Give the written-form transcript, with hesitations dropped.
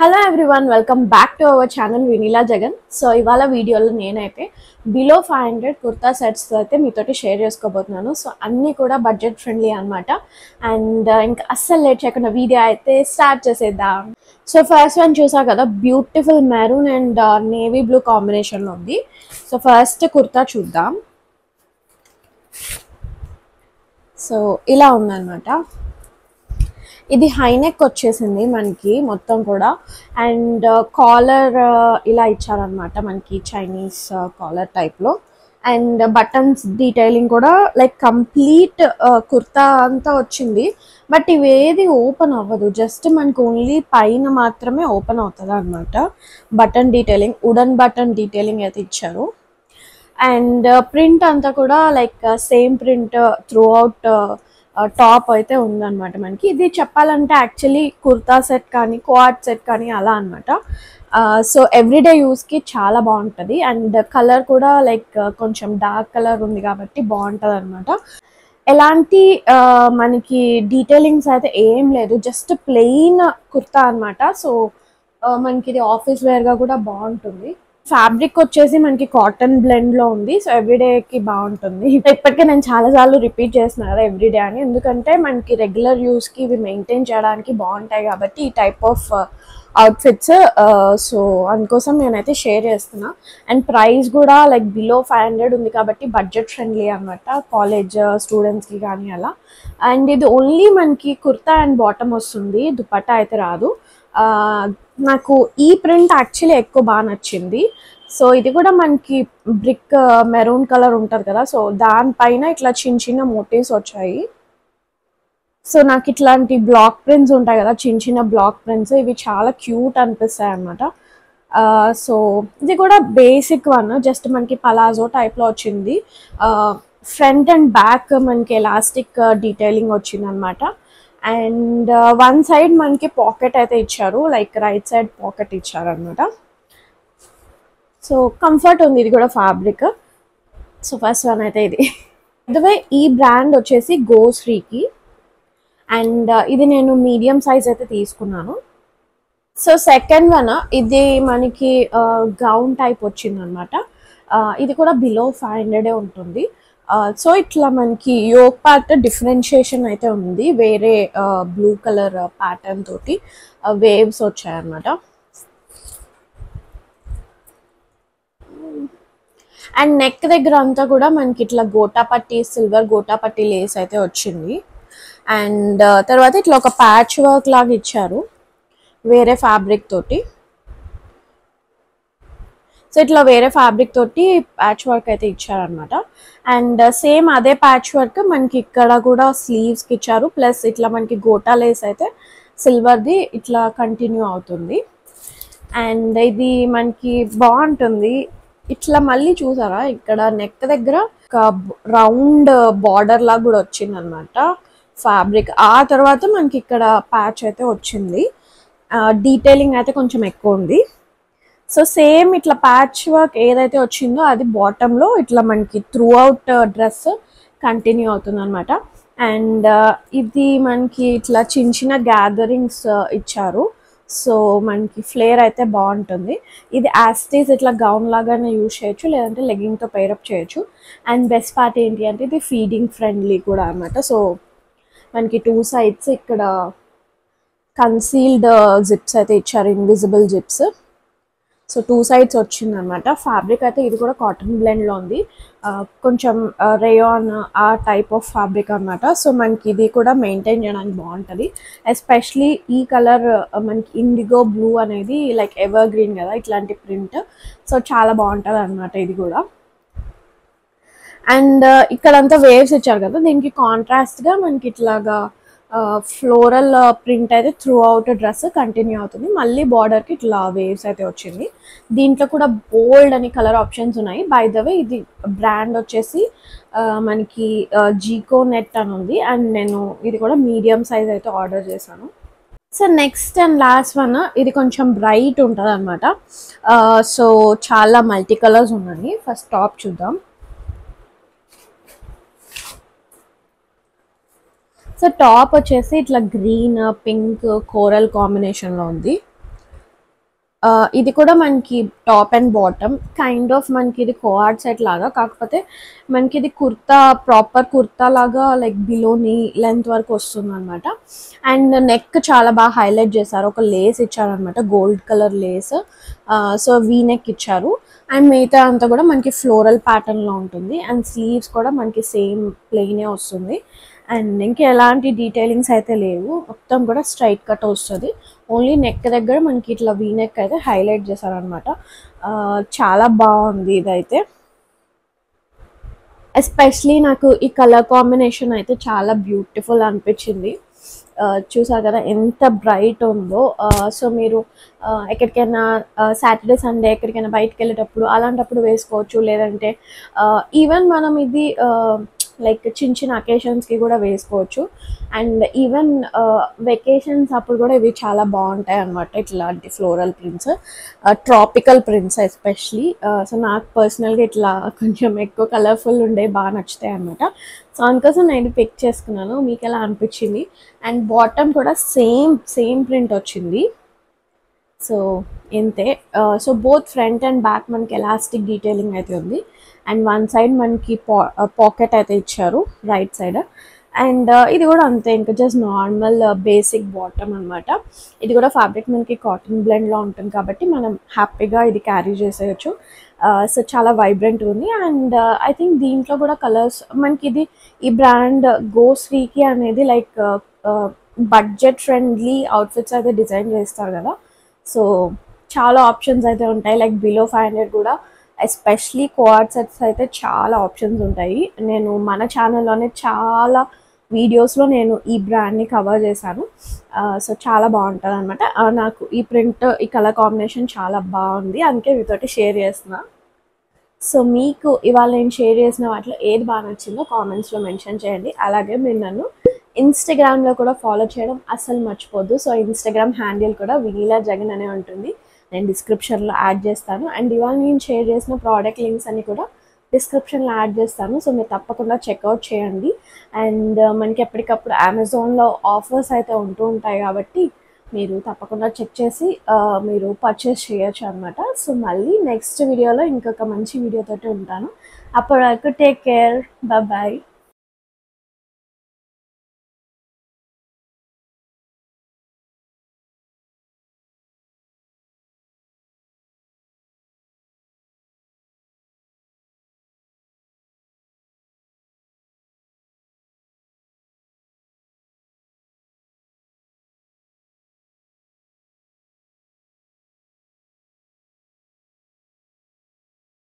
Hello everyone, welcome back to our channel Vinila Jagan. So ఇవాళ వీడియోలో నేనైతే బిలో 500 కుర్తా సెట్స్ అయితే మీతోటి షేర్ చేసుకోబోతున్నాను. సో అన్నీ కూడా బడ్జెట్ ఫ్రెండ్లీ అనమాట. అండ్ ఇంకా అస్సలు లేట్ చేయకుండా వీడియో అయితే స్టార్ట్ చేసేద్దాం. సో ఫస్ట్ వన్ చూసా కదా, beautiful maroon and navy blue కాంబినేషన్లో ఉంది. సో ఫస్ట్ కుర్తా చూద్దాం. సో ఇలా ఉందన్నమాట. ఇది హైనెక్ వచ్చేసింది మనకి మొత్తం కూడా. అండ్ కాలర్ ఇలా ఇచ్చారనమాట మనకి, చైనీస్ కాలర్ టైప్లో. అండ్ బటన్స్ డీటెయిలింగ్ కూడా లైక్ కంప్లీట్ కుర్తా అంతా వచ్చింది. బట్ ఇవేది ఓపెన్ అవ్వదు, జస్ట్ మనకు ఓన్లీ పైన మాత్రమే ఓపెన్ అవుతుంది అనమాట. Button detailing, wooden button detailing అయితే ఇచ్చారు. అండ్ ప్రింట్ అంతా కూడా like same print through out top అయితే ఉందన్నమాట మనకి. ఇది చెప్పాలంటే యాక్చువల్లీ కుర్తా సెట్ కానీ కోఆట్ సెట్ కానీ అలా అనమాట. సో ఎవ్రీడే యూస్కి చాలా బాగుంటుంది. అండ్ కలర్ కూడా లైక్ కొంచెం డార్క్ కలర్ ఉంది కాబట్టి బాగుంటుంది అనమాట. ఎలాంటి మనకి డీటెయిలింగ్స్ అయితే ఏం లేదు, జస్ట్ ప్లెయిన్ కుర్తా అనమాట. సో మనకి ఇది ఆఫీస్ వేర్గా కూడా బాగుంటుంది. ఫ్యాబ్రిక్ వచ్చేసి మనకి కాటన్ బ్లెండ్ లో ఉంది. సో ఎవ్రీడేకి బాగుంటుంది. ఇప్పటికే నేను చాలాసార్లు రిపీట్ చేస్తున్నాను కదా ఎవ్రీడే అని, ఎందుకంటే మనకి రెగ్యులర్ యూస్కి ఇవి మెయింటైన్ చేయడానికి బాగుంటాయి కాబట్టి ఈ టైప్ ఆఫ్ అవుట్ఫిట్స్. సో అందుకోసం నేనైతే షేర్ చేస్తున్నా. అండ్ ప్రైస్ కూడా లైక్ బిలో 500 ఉంది కాబట్టి బడ్జెట్ ఫ్రెండ్లీ అనమాట, కాలేజ్ స్టూడెంట్స్కి కానీ అలా. అండ్ ఇది ఓన్లీ మనకి కుర్తా అండ్ బాటమ్ వస్తుంది, దుపట్టా అయితే రాదు. నాకు ఈ ప్రింట్ యాక్చువల్లీ ఎక్కువ బాగా నచ్చింది. సో ఇది కూడా మనకి బ్రిక్ మెరూన్ కలర్ ఉంటుంది కదా, సో దానిపైన ఇట్లా చిన్న చిన్న మోటివ్స్ వచ్చాయి. సో నాకు ఇట్లాంటి బ్లాక్ ప్రింట్స్ ఉంటాయి కదా, చిన్న చిన్న బ్లాక్ ప్రింట్స్, ఇవి చాలా క్యూట్ అనిపిస్తాయి అన్నమాట. సో ఇది కూడా బేసిక్ వన్, జస్ట్ మనకి పలాజో టైప్లో వచ్చింది. ఫ్రంట్ అండ్ బ్యాక్ మనకి ఎలాస్టిక్ డీటెయిలింగ్ వచ్చింది అనమాట. అండ్ వన్ సైడ్ మనకి పాకెట్ అయితే ఇచ్చారు, లైక్ రైట్ సైడ్ పాకెట్ ఇచ్చారు అనమాట. సో కంఫర్ట్ ఉంది, ఇది కూడా ఫ్యాబ్రిక్. సో ఫస్ట్ వన్ అయితే ఇది. అదే ఈ బ్రాండ్ వచ్చేసి గోశ్రీకి. అండ్ ఇది నేను మీడియం సైజ్ అయితే తీసుకున్నాను. సో సెకండ్ వన్ ఇది మనకి గౌన్ టైప్ వచ్చింది అనమాట. ఇది కూడా బిలో 500 ఉంటుంది. సో ఇట్లా మనకి యోక్ పార్ట్ డిఫరెన్షియేషన్ అయితే ఉంది, వేరే బ్లూ కలర్ ప్యాటర్న్ తోటి వేవ్స్ వచ్చాయన్నమాట. అండ్ నెక్ దగ్గర అంతా కూడా మనకి ఇట్లా గోటాపట్టి, సిల్వర్ గోటాపట్టి లేస్ అయితే వచ్చింది. అండ్ తర్వాత ఇట్లా ఒక ప్యాచ్ వర్క్ లాగా ఇచ్చారు వేరే ఫ్యాబ్రిక్ తోటి. సో ఇట్లా వేరే ఫ్యాబ్రిక్ తోటి ప్యాచ్ వర్క్ అయితే ఇచ్చారనమాట. అండ్ సేమ్ అదే ప్యాచ్ వర్క్ మనకి ఇక్కడ కూడా స్లీవ్స్కి ఇచ్చారు, ప్లస్ ఇట్లా మనకి గోటా లేస్ అయితే సిల్వర్ది ఇట్లా కంటిన్యూ అవుతుంది. అండ్ ఇది మనకి బాగుంటుంది. ఇట్లా మళ్ళీ చూసారా, ఇక్కడ నెక్ దగ్గర ఒక రౌండ్ బార్డర్ లాగా కూడా వచ్చింది అనమాట ఫ్యాబ్రిక్. ఆ తర్వాత మనకి ఇక్కడ ప్యాచ్ అయితే వచ్చింది, డీటెయిలింగ్ అయితే కొంచెం ఎక్కువ ఉంది. సో సేమ్ ఇట్లా ప్యాచ్ వర్క్ ఏదైతే వచ్చిందో అది బాటంలో ఇట్లా మనకి త్రూ అవుట్ డ్రెస్ కంటిన్యూ అవుతుంది అనమాట. అండ్ ఇది మనకి ఇట్లా చిన్న చిన్న గ్యాదరింగ్స్ ఇచ్చారు. సో మనకి ఫ్లేర్ అయితే బాగుంటుంది. ఇది యాస్టీస్ ఇట్లా గౌన్ లాగానే యూజ్ చేయొచ్చు, లేదంటే లెగ్గింగ్తో పేరప్ చేయొచ్చు. అండ్ బెస్ట్ పార్ట్ ఏంటి అంటే ఇది ఫీడింగ్ ఫ్రెండ్లీ కూడా అనమాట. సో మనకి టూ సైడ్స్ ఇక్కడ కన్సీల్డ్ జిప్స్ అయితే ఇచ్చారు, invisible zips. So two sides వచ్చింది అనమాట. ఫ్యాబ్రిక్ అయితే ఇది కూడా కాటన్ బ్లెండ్లో ఉంది, కొంచెం రేయాన్ ఆ టైప్ ఆఫ్ ఫ్యాబ్రిక్ అనమాట. సో మనకి ఇది కూడా మెయింటైన్ చేయడానికి బాగుంటుంది. ఎస్పెషలీ ఈ కలర్ మనకి ఇండిగో బ్లూ అనేది లైక్ ఎవర్ గ్రీన్ కదా, ఇట్లాంటి ప్రింట్. సో చాలా బాగుంటుంది అనమాట ఇది కూడా. అండ్ ఇక్కడంతా వేవ్స్ ఇచ్చారు కదా, దీనికి కాంట్రాస్ట్గా మనకి ఇట్లాగా ఫ్లోరల్ ప్రింట్ అయితే త్రూ అవుట్ డ్రెస్ కంటిన్యూ అవుతుంది. మళ్ళీ బార్డర్కి ఇట్లా వేవ్స్ అయితే వచ్చింది. దీంట్లో కూడా బోల్డ్ అని కలర్ ఆప్షన్స్ ఉన్నాయి. బై ద వే ఇది బ్రాండ్ వచ్చేసి మనకి జీకో నెట్ అని ఉంది. అండ్ నేను ఇది కూడా మీడియం సైజ్ అయితే ఆర్డర్ చేశాను. So next and last one, ఇది కొంచెం బ్రైట్ ఉంటుంది అనమాట. సో చాలా మల్టీ కలర్స్ ఉన్నాయి. ఫస్ట్ టాప్ చూద్దాం. సో టాప్ వచ్చేసి ఇట్లా గ్రీన్, పింక్, కోరల్ కాంబినేషన్లో ఉంది. ఇది కూడా మనకి top and bottom kind of మనకి ఇది కోఆర్డ్ సెట్ లాగా, కాకపోతే మనకి ఇది కుర్తా ప్రాపర్ కుర్తా లాగా లైక్ బిలోని లెంత్ వరకు వస్తుంది అనమాట. అండ్ నెక్ చాలా బాగా హైలైట్ చేశారు, ఒక లేస్ ఇచ్చారనమాట, gold colour Lay's. So V neck ఇచ్చారు. అండ్ మిగతా అంతా కూడా మనకి ఫ్లోరల్ ప్యాటర్న్లో ఉంటుంది. అండ్ స్లీవ్స్ కూడా మనకి సేమ్ ప్లెయినే వస్తుంది. అండ్ ఇంకా ఎలాంటి డీటెయిలింగ్స్ అయితే లేవు, మొత్తం కూడా స్ట్రైట్ కట్ వస్తుంది. ఓన్లీ నెక్ దగ్గర మనకి ఇట్లా వీ నెక్ అయితే హైలైట్ చేశారనమాట. చాలా బాగుంది ఇదైతే. ఎస్పెషలీ నాకు ఈ కలర్ కాంబినేషన్ అయితే చాలా బ్యూటిఫుల్ అనిపించింది. చూసారు కదా ఎంత బ్రైట్ ఉందో. సో మీరు ఎక్కడికైనా సాటర్డే సండే ఎక్కడికైనా బయటకు వెళ్ళేటప్పుడు అలాంటప్పుడు వేసుకోవచ్చు. లేదంటే ఈవెన్ మనం ఇది లైక్ చిన్న చిన్న అకేషన్స్కి కూడా వేసుకోవచ్చు. అండ్ ఈవెన్ వెకేషన్స్ అప్పుడు కూడా ఇవి చాలా బాగుంటాయి అన్నమాట. ఇట్లాంటి floral prints, tropical prints especially. So నాకు పర్సనల్గా ఇట్లా కొంచెం ఎక్కువ కలర్ఫుల్ ఉండే బాగా నచ్చుతాయి అన్నమాట. సో అందుకోసం నేను పిక్ చేసుకున్నాను. మీకు ఎలా అనిపించింది? అండ్ బాటమ్ కూడా సేమ్ ప్రింట్ వచ్చింది. సో ఇంతే. So both front and back మనకి ఎలాస్టిక్ డీటెయిలింగ్ అయితే ఉంది. అండ్ వన్ సైడ్ మనకి పాకెట్ అయితే ఇచ్చారు రైట్ సైడ్. అండ్ ఇది కూడా అంతే, ఇంకా జస్ట్ నార్మల్ బేసిక్ బాటమ్ అనమాట. ఇది కూడా ఫ్యాబ్రిక్ మనకి కాటన్ బ్లెండ్లో ఉంటుంది కాబట్టి మనం హ్యాపీగా ఇది క్యారీ చేసేయచ్చు. సో చాలా వైబ్రెంట్ ఉంది. అండ్ ఐ థింక్ దీంట్లో కూడా కలర్స్ మనకి ఇది ఈ బ్రాండ్ గోశ్రీకి అనేది లైక్ బడ్జెట్ ఫ్రెండ్లీ అవుట్ఫిట్స్ అయితే డిజైన్ చేస్తారు కదా. సో చాలా ఆప్షన్స్ అయితే ఉంటాయి, లైక్ బిలో 500 కూడా. ఎస్పెషలీ కోఆర్డ్ సెట్స్ అయితే చాలా ఆప్షన్స్ ఉంటాయి. నేను మన ఛానల్లోనే చాలా వీడియోస్లో నేను ఈ బ్రాండ్ని కవర్ చేశాను. సో చాలా బాగుంటుంది అనమాట. నాకు ఈ ప్రింట్ ఈ కలర్ కాంబినేషన్ చాలా బాగుంది, అందుకే మీతోటి షేర్ చేస్తున్నా. సో మీకు ఇవాళ నేను షేర్ చేసిన వాటిలో ఏది బాగా నచ్చిందో కామెంట్స్లో మెన్షన్ చేయండి. అలాగే మీరు నన్ను ఇన్స్టాగ్రామ్లో కూడా ఫాలో చేయడం అస్సలు మర్చిపోద్దు. సో ఇన్స్టాగ్రామ్ హ్యాండిల్ కూడా వినీలా జగన్ అనే ఉంటుంది, నేను డిస్క్రిప్షన్లో యాడ్ చేస్తాను. అండ్ ఇవాళ నేను షేర్ చేసిన ప్రోడక్ట్ లింక్స్ అన్ని కూడా డిస్క్రిప్షన్లో యాడ్ చేస్తాను. సో మీరు తప్పకుండా చెక్అవుట్ చేయండి. అండ్ మనకి ఎప్పటికప్పుడు అమెజాన్లో ఆఫర్స్ అయితే ఉంటూ ఉంటాయి కాబట్టి మీరు తప్పకుండా చెక్ చేసి మీరు పర్చేస్ చేయొచ్చు అనమాట. సో మళ్ళీ నెక్స్ట్ వీడియోలో ఇంకొక మంచి వీడియోతోటి ఉంటాను. అప్పటి వరకు టేక్ కేర్, బాయ్.